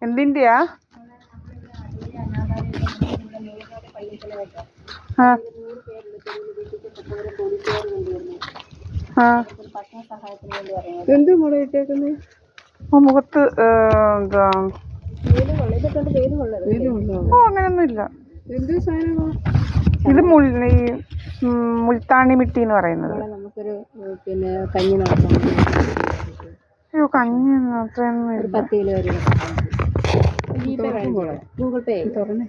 എന്തിൻ്റെയാ? എന്ത് മുള ഇട്ടേക്കുന്നേ? മുഖത്ത് എന്താ അങ്ങനെയൊന്നും ഇല്ല. എന്ത് സാധനമാ ഇത്? മുൾത്താണി മിട്ടി എന്ന് പറയുന്നത്. നമുക്കൊരു പിന്നെ കഞ്ഞി നടത്താം. അയ്യോ, കഞ്ഞി അത്രയൊന്നും ഇല്ല. 10 കിലോ ഗൂഗിൾ പേ തുറന്നേ.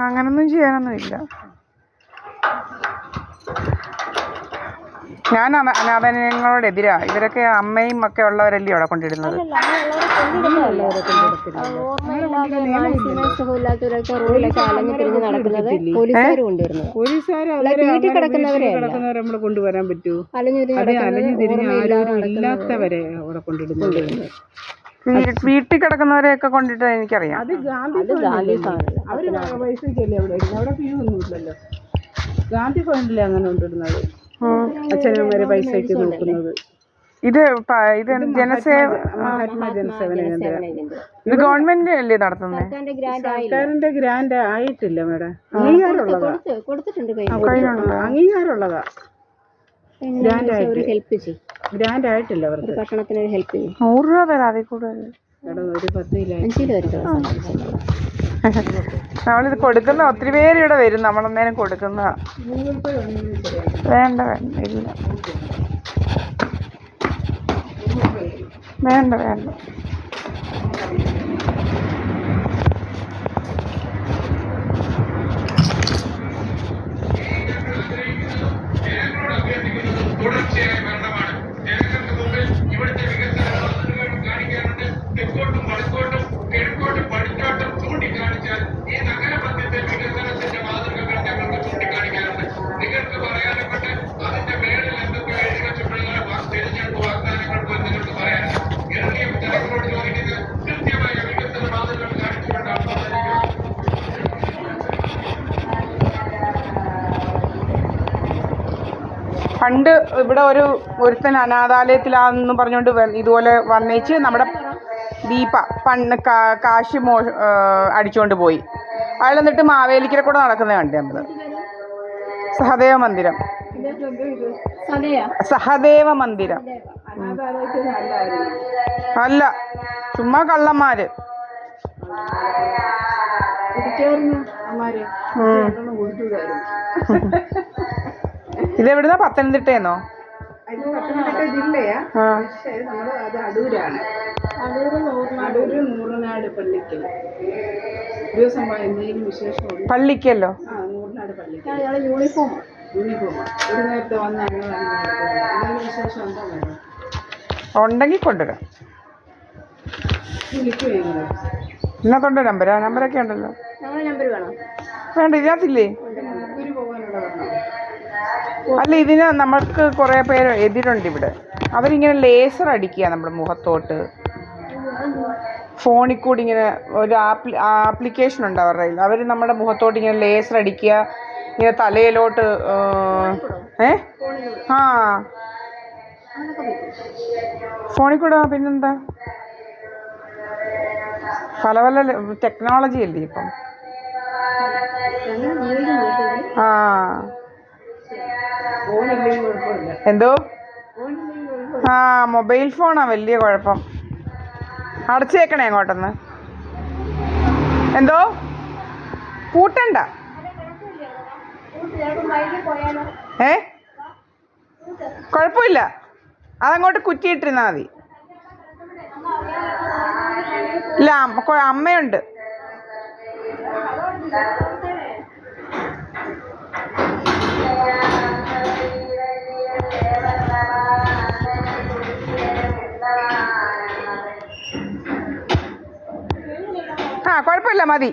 അങ്ങനൊന്നും ചെയ്യാനൊന്നും ഇല്ല. ഞാൻ അനാഥാലയങ്ങളോടെതിരാ. ഇവരൊക്കെ അമ്മയും ഒക്കെ ഉള്ളവരല്ലേ അവിടെ കൊണ്ടിടുന്നത്. കൊണ്ടുവരാൻ പറ്റൂ? ഇല്ലാത്തവരെ അവിടെ കൊണ്ടിടുന്നത്. വീട്ടിൽ കിടക്കുന്നവരെയൊക്കെ കൊണ്ടിട്ട് എനിക്കറിയാം. അവര് പൈസക്കല്ലേ അവിടെ അവിടെ ഫീ ഒന്നും ഇല്ലല്ലോ. ഗാന്ധി ഭവനിലേ അങ്ങനെ കൊണ്ടിടുന്നത്. അച്ഛനമ്മരെ പൈസക്ക് നോക്കുന്നത്. ഇത് ജനസേവ മഹാത്മാ ജനസേവന കേന്ദ്രം. ഇത് ഗവൺമെന്റ് അല്ലേ നടത്തുന്നത്? സർക്കാരിന്റെ ഗ്രാൻഡ് ആയിട്ടില്ല മേഡം. അംഗീകാരമുള്ളതാ. അംഗീകാരമുള്ളതാ. ഗ്രാൻഡ് ആയിട്ടില്ല അവർക്ക്. ഭക്ഷണത്തിന് ഹെൽപ്പ് ചെയ്യും. 100 രൂപ തരാം. അതിൽ കൂടുതൽ ഒരു 10 കിലോ. നമ്മളിത് കൊടുക്കുന്ന ഒത്തിരി പേര് ഇവിടെ വരും. നമ്മളന്നേരം കൊടുക്കുന്ന വേണ്ട ഇല്ല വേണ്ട. തുടർച്ചയായ ഭരണമാണ്. ജനങ്ങൾക്ക് മുമ്പിൽ ഇവിടുത്തെ വികസന കാണിക്കാനുണ്ട്. തെക്കോട്ടും വടക്കോട്ടും കിഴക്കോട്ടും പടിഞ്ഞോട്ടും ചൂണ്ടിക്കാണിച്ചാൽ ഈ നഗരമധ്യത്തെ വികസനത്തിന്റെ മാതൃകകൾ ഞങ്ങൾക്ക് ചൂണ്ടിക്കാണിക്കാനുണ്ട്. നിങ്ങൾക്ക് പറയാനപ്പെട്ട് അതിന്റെ മേളിൽ എന്തൊക്കെ എഴുതി വെച്ചിട്ടുള്ള തിരഞ്ഞെടുപ്പ് വാഗ്ദാനങ്ങൾക്ക് നിങ്ങൾക്ക് പറയാനുണ്ട്. ഇറങ്ങിയ ജനങ്ങളോട് ചോദിക്കുന്നത് കൃത്യമായ വികസന മാതൃകകൾ കാണിച്ചുകൊണ്ടാണ്. പണ്ട് ഇവിടെ ഒരുത്തൻ അനാഥാലയത്തിലാണെന്ന് പറഞ്ഞുകൊണ്ട് ഇതുപോലെ വന്നേച്ച് നമ്മുടെ ദീപ കാശ് അടിച്ചുകൊണ്ട് പോയി. അയാൾ എന്നിട്ട് മാവേലിക്കര കൂടെ നടക്കുന്നത് കണ്ടേ നമ്മള്. സഹദേവ മന്ദിരം. അല്ല, ചുമ്മാ കള്ളന്മാര്. ഇതെവിടുന്ന? പത്തനംതിട്ടയെന്നോ? ജില്ലയാ. പക്ഷേ അത് അടൂരാണ്. അടൂര് നൂറനാട് പള്ളിക്കൽ. ദിവസം എന്തെങ്കിലും വിശേഷം പള്ളിക്കല്ലോ? നൂറനാട് പള്ളിക്കൽ. യൂണിഫോം ഒരു നേരത്തെ വന്ന് വിശേഷം ഉണ്ടെങ്കിൽ കൊണ്ടുവരാം. ഇന്നത്തെ നമ്പരൊക്കെ ഉണ്ടല്ലോ. വേണ്ട, ഇതിനകത്തില്ലേ? അല്ല, ഇതിന് നമ്മൾക്ക് കുറേ പേര് എതിരുണ്ട് ഇവിടെ. അവരിങ്ങനെ ലേസർ അടിക്കുക നമ്മുടെ മുഖത്തോട്ട്. ഫോണിൽ കൂടി ഇങ്ങനെ ഒരു ആപ്ലിക്കേഷൻ ഉണ്ട് അവരുടെ കയ്യിൽ. അവർ നമ്മുടെ മുഖത്തോട്ട് ഇങ്ങനെ ലേസർ അടിക്കുക, ഇങ്ങനെ തലയിലോട്ട്. ഫോണിൽ കൂടെ. പിന്നെന്താ, പല ടെക്നോളജി അല്ലേ ഇപ്പം. എന്തോ? മൊബൈൽ ഫോണാ വലിയ കുഴപ്പം. അടച്ചേക്കണേ അങ്ങോട്ടൊന്ന്. എന്തോ? പൂട്ടണ്ട. കുഴപ്പമില്ല, അതങ്ങോട്ട് കുറ്റിയിട്ടിരുന്നാൽ മതി. ഇല്ല, അമ്മയുണ്ട്. കുഴപ്പമില്ല, മതി.